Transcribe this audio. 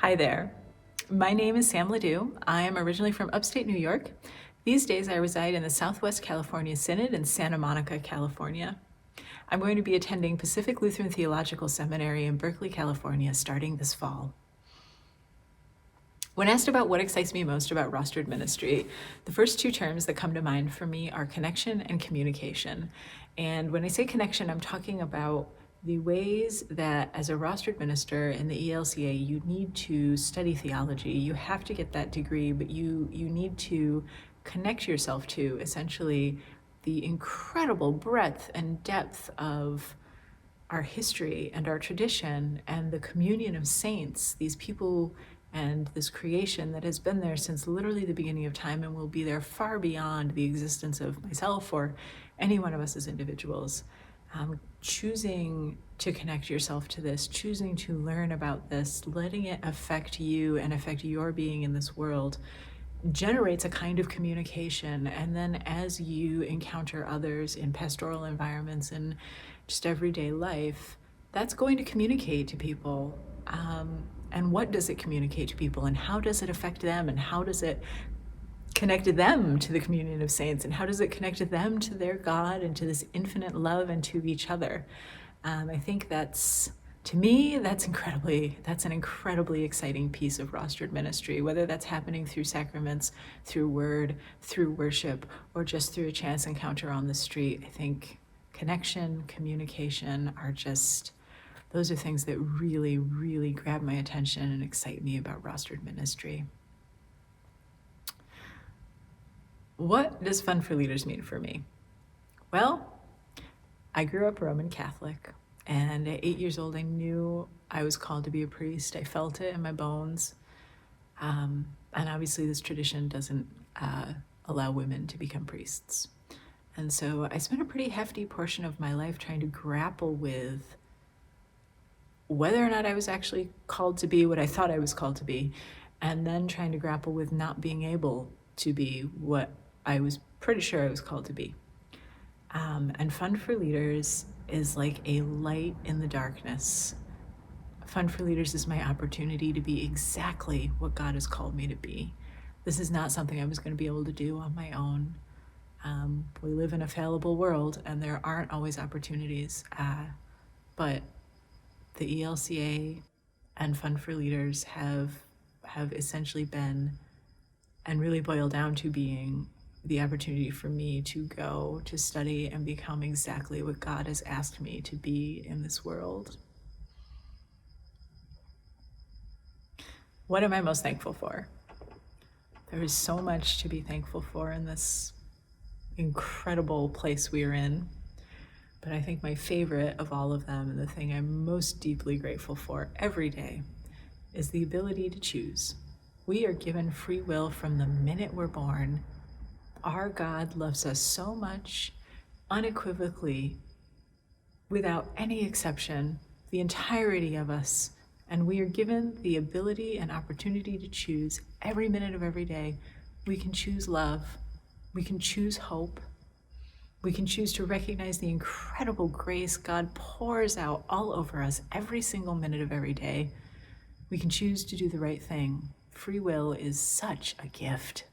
Hi there. My name is Sam LaDue. I am originally from upstate New York. These days I reside in the Southwest California Synod in Santa Monica, California. I'm going to be attending Pacific Lutheran Theological Seminary in Berkeley, California, starting this fall. When asked about what excites me most about rostered ministry, the first two terms that come to mind for me are connection and communication. And when I say connection, I'm talking about the ways that as a rostered minister in the ELCA, you need to study theology. You have to get that degree, but you need to connect yourself to essentially the incredible breadth and depth of our history and our tradition and the communion of saints, these people and this creation that has been there since literally the beginning of time and will be there far beyond the existence of myself or any one of us as individuals. Choosing to connect yourself to this, choosing to learn about this, letting it affect you and affect your being in this world generates a kind of communication. And then as you encounter others in pastoral environments and just everyday life, that's going to communicate to people. And what does it communicate to people, and how does it affect them, and how does it connect them to the communion of saints, and how does it connect them to their God and to this infinite love and to each other? I think to me, that's an incredibly exciting piece of rostered ministry, whether that's happening through sacraments, through word, through worship, or just through a chance encounter on the street. I think connection, communication those are things that really, really grab my attention and excite me about rostered ministry. What does Fund for Leaders mean for me? Well, I grew up Roman Catholic, and at 8 years old, I knew I was called to be a priest. I felt it in my bones. And obviously this tradition doesn't allow women to become priests. And so I spent a pretty hefty portion of my life trying to grapple with whether or not I was actually called to be what I thought I was called to be, and then trying to grapple with not being able to be what I was pretty sure I was called to be. And Fund for Leaders is like a light in the darkness. Fund for Leaders is my opportunity to be exactly what God has called me to be. This is not something I was going to be able to do on my own. We live in a fallible world, and there aren't always opportunities, but the ELCA and Fund for Leaders have essentially been, and really boil down to being, the opportunity for me to go to study and become exactly what God has asked me to be in this world. What am I most thankful for? There is so much to be thankful for in this incredible place we are in. But I think my favorite of all of them, and the thing I'm most deeply grateful for every day, is the ability to choose. We are given free will from the minute we're born. Our God loves us so much, unequivocally, without any exception, the entirety of us, and we are given the ability and opportunity to choose every minute of every day. We can choose love. We can choose hope. We can choose to recognize the incredible grace God pours out all over us every single minute of every day. We can choose to do the right thing. Free will is such a gift.